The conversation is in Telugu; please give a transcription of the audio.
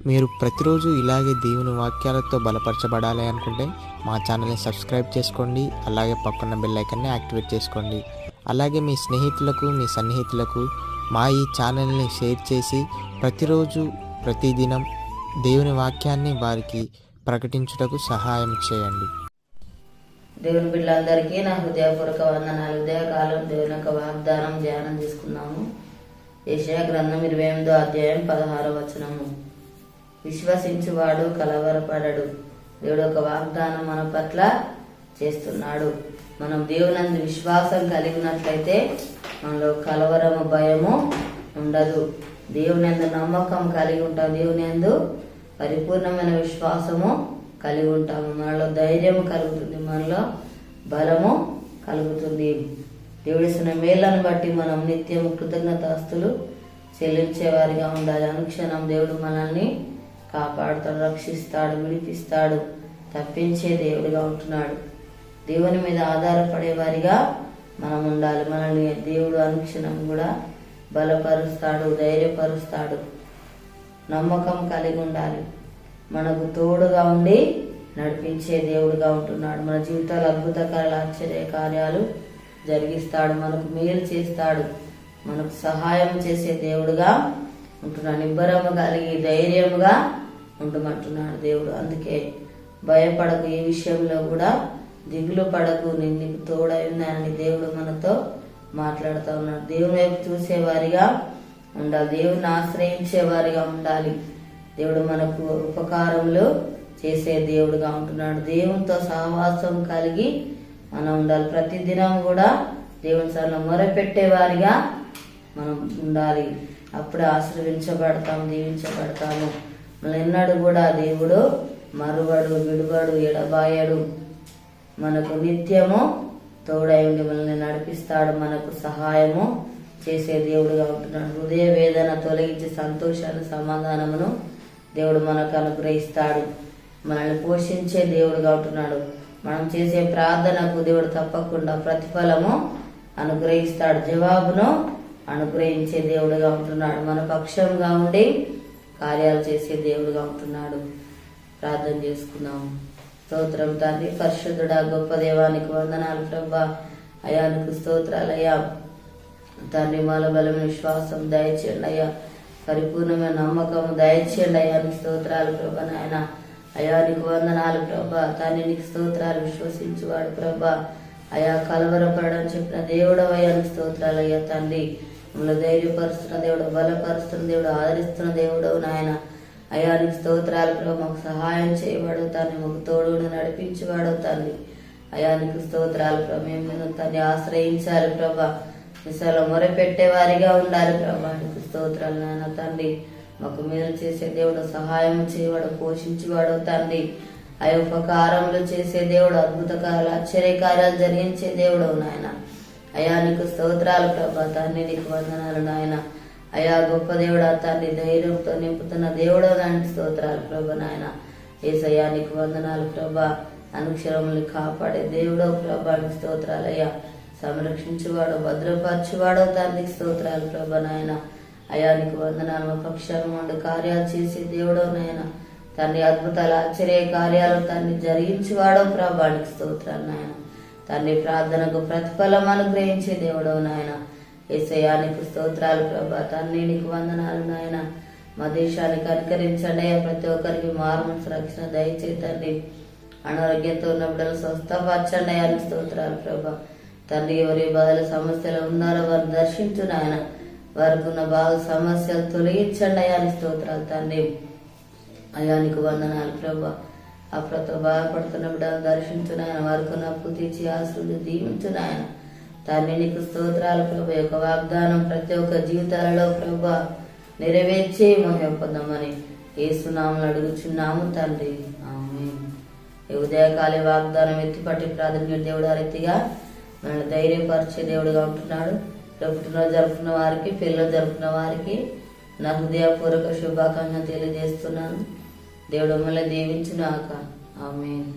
మీరు ప్రతిరోజు ఇలాగే దేవుని వాక్యాలతో బలపరచబడాలి అనుకుంటే మా ఛానల్ని సబ్స్క్రైబ్ చేసుకోండి. అలాగే పక్కన బెల్ ఐకాన్ని యాక్టివేట్ చేసుకోండి. అలాగే మీ స్నేహితులకు, మీ సన్నిహితులకు మా ఈ ఛానల్ని షేర్ చేసి ప్రతిరోజు ప్రతిదినం దేవుని వాక్యాన్ని వారికి ప్రకటించుటకు సహాయం చేయండి. దేవుని బిడ్డలందరికీ నా హృదయపూర్వక వందనాలు. ఉదయకాలం దేవుని యొక్క వాగ్దానం ధ్యానం చేసుకున్నాము. యెషయా గ్రంథం 28వ అధ్యాయం 16వ వచనము. విశ్వసించువాడు కలవరపడడు. దేవుడు ఒక వాగ్దానం మన పట్ల చేస్తున్నాడు. మనం దేవునందు విశ్వాసం కలిగినట్లయితే మనలో కలవరము, భయము ఉండదు. దేవునందు నమ్మకం కలిగి ఉంటాం. దేవునందు పరిపూర్ణమైన విశ్వాసము కలిగి ఉంటాము. మనలో ధైర్యము కలుగుతుంది, మనలో బలము కలుగుతుంది. దేవుడిస్తున్న మేళ్లను బట్టి మనం నిత్యము కృతజ్ఞతాస్తులు చెల్లించేవారిగా ఉండాలి. అనుక్షణం దేవుడు మనల్ని కాపాడుతాడు, రక్షిస్తాడు, విడిపిస్తాడు, తప్పించే దేవుడిగా ఉంటున్నాడు. దేవుని మీద ఆధారపడే వారిగా మనం ఉండాలి. మనల్ని దేవుడు అనుక్షణం కూడా బలపరుస్తాడు, ధైర్యపరుస్తాడు. నమ్మకం కలిగి ఉండాలి. మనకు తోడుగా ఉండి నడిపించే దేవుడుగా ఉంటున్నాడు. మన జీవితాలు అద్భుతకరాల ఆశ్చర్య కార్యాలు జరిగిస్తాడు. మనకు మేలు చేస్తాడు. మనకు సహాయం చేసే దేవుడుగా ఉంటున్నాడు. నిబ్బరము కలిగి ధైర్యముగా ఉండమంటున్నాడు దేవుడు. అందుకే భయపడకు, ఈ విషయంలో కూడా దిగులు పడకు, నేను నీకు తోడై ఉన్నానని దేవుడు మనతో మాట్లాడుతూ ఉన్నాడు. దేవుని వైపు చూసేవారిగా ఉండాలి. దేవుని ఆశ్రయించేవారిగా ఉండాలి. దేవుడు మనకు ఉపకారములు చేసే దేవుడుగా ఉంటున్నాడు. దేవునితో సహవాసం కలిగి మనం ఉండాలి. ప్రతిదినం కూడా దేవుని సన్నిధిలో మొరపెట్టేవారిగా మనం ఉండాలి. అప్పుడే ఆశీర్వించబడతాము, దీవించబడతాము. మనం ఎన్నడూ కూడా దేవుడు మరువడు, విడువడు, ఎడబాయడు. మనకు నిత్యము తోడై ఉండి మనల్ని నడిపిస్తాడు. మనకు సహాయము చేసే దేవుడుగా ఉంటున్నాడు. హృదయ వేదన తొలగించి సంతోషాన్ని, సమాధానమును దేవుడు మనకు అనుగ్రహిస్తాడు. మనల్ని పోషించే దేవుడుగా ఉంటున్నాడు. మనం చేసే ప్రార్థనకు దేవుడు తప్పకుండా ప్రతిఫలము అనుగ్రహిస్తాడు, జవాబును అనుగ్రహించే దేవుడుగా ఉంటున్నాడు. మన పక్షంగా ఉండి కార్యాలు చేసే దేవుడుగా ఉంటున్నాడు. ప్రార్థన చేసుకుందాము. స్తోత్రం తండ్రి, పరిశుద్ధుడా, గొప్ప దేవానికి వందనాలు ప్రభా. అయానికి స్తోత్రాలయ్యా తండ్రి. మాల బలమైన విశ్వాసం దయచేయండి అయ్యా. పరిపూర్ణమైన నమ్మకము దయచేయండి అయ్యా. నీకు స్తోత్రాలు ప్రభా. నాయన అయా నీకు వందనాలు ప్రభా. తండ్రి నీకు స్తోత్రాలు. విశ్వసించువాడు ప్రభా. అయా కలవరపడని చెప్పిన దేవుడవయ్యా నీకు స్తోత్రాలు అయ్యా. తండ్రి మమ్మల్ని ధైర్యపరుస్తున్న దేవుడు, బలపరుస్తున్న దేవుడు, ఆదరిస్తున్న దేవుడవు నాయన. అయా నీకు స్తోత్రాలు ప్రభా. మాకు సహాయం చేయబడు తండ్రి, మాకు తోడుని నడిపించేవాడు తండ్రి. అయా నీకు స్తోత్రాలు ప్రభా. మేము తండ్రి ఆశ్రయించాలి ప్రభా. విషయాలు మొరపెట్టేవారిగా ఉండాలి ప్రభా. నీకు స్తోత్రాలు నాయన. తండ్రి మాకు మేలు చేసే దేవుడు, సహాయం చేయవాడు, పోషించేవాడు తండ్రి. ఆ ఉపకారములు చేసే దేవుడు, అద్భుత కార్యాలు, ఆశ్చర్య కార్యాలు జరిగించే దేవుడు నాయన. అయా నీకు స్తోత్రాలు ప్రభా. తండ్రి నీకు వందనాలు నాయన. అయా గొప్ప దేవుడా తండ్రి, ధైర్యంతో నింపుతున్న దేవుడు లాంటి స్తోత్రాలు ప్రభా నాయన. యేసయ్యా నీకు వందనాలు ప్రభా. అనుక్షరములు కాపాడే దేవుడో ప్రభా నీకు స్తోత్రాలు అయ్యా. సంరక్షించువాడు, భద్రపరచువాడో తండ్రికి స్తోత్రాలు ప్రభా నాయన. అయా నీకు వందనాలు. మా పక్షాలు ఉండి కార్యాలు చేసే దేవుడో నాయన. తండ్రి అద్భుతాలు, ఆశ్చర్య కార్యాలు తండ్రి జరిగించువాడో ప్రభా నీకు స్తోత్రాలు నాయన. తండ్రి ప్రార్థనకు ప్రతిఫలం అనుగ్రహించే దేవుడో నాయన. యేసయ్యా నీకు స్తోత్రాలు ప్రభా. తండ్రి నీకు వందనాలు నాయన. మా దేశానికి అనుకరించండి అయ్యా. ప్రతి ఒక్కరికి మారుమనసు రక్షణ దయచేతండి. అనారోగ్యంతో ఉన్న బిడ్డలు స్వస్థపరచండి అయ్యా నీకు స్తోత్రాలు ప్రభా. తండ్రి ఎవరి బాధల సమస్యలు ఉన్నారో వారిని దర్శించు నాయన. వారికి ఉన్న బాధ సమస్యలు తొలగించండి అయ్యా నీ స్తోత్రాలు తండ్రి. అయ్యా నీకు వందనాలు ప్రభా. అప్పులతో బాధపడుతున్న బిడ్డలను దర్శించు నాయన. వారికి ఉన్న అప్పు తీర్చి ఆశలు దీవించు నాయన. తండ్రి నీకు స్తోత్రాలు ప్రభా. యొక్క వాగ్దానం ప్రతి ఒక్క జీవితాలలో ప్రభా నెరవేర్చే మహిమ పొందమని యేసునామములో అడుగుచున్నాము తండ్రి, ఆమేన్. ఈ ఉదయకాలే వాగ్దానం ఎత్తిపట్టి ప్రాధాన్య దేవుడు ఆ రీతిగా మనల్ని ధైర్యపరిచే దేవుడుగా ఉంటున్నాడు. పుట్టినరోజు జరుపుకున్న వారికి, పెళ్ళిలో జరుపుకున్న వారికి నా హృదయపూర్వక శుభాకాంక్షలు తెలియజేస్తున్నాను. దేవుడు మమ్మల్ని దీవించుగాక, ఆమేన్.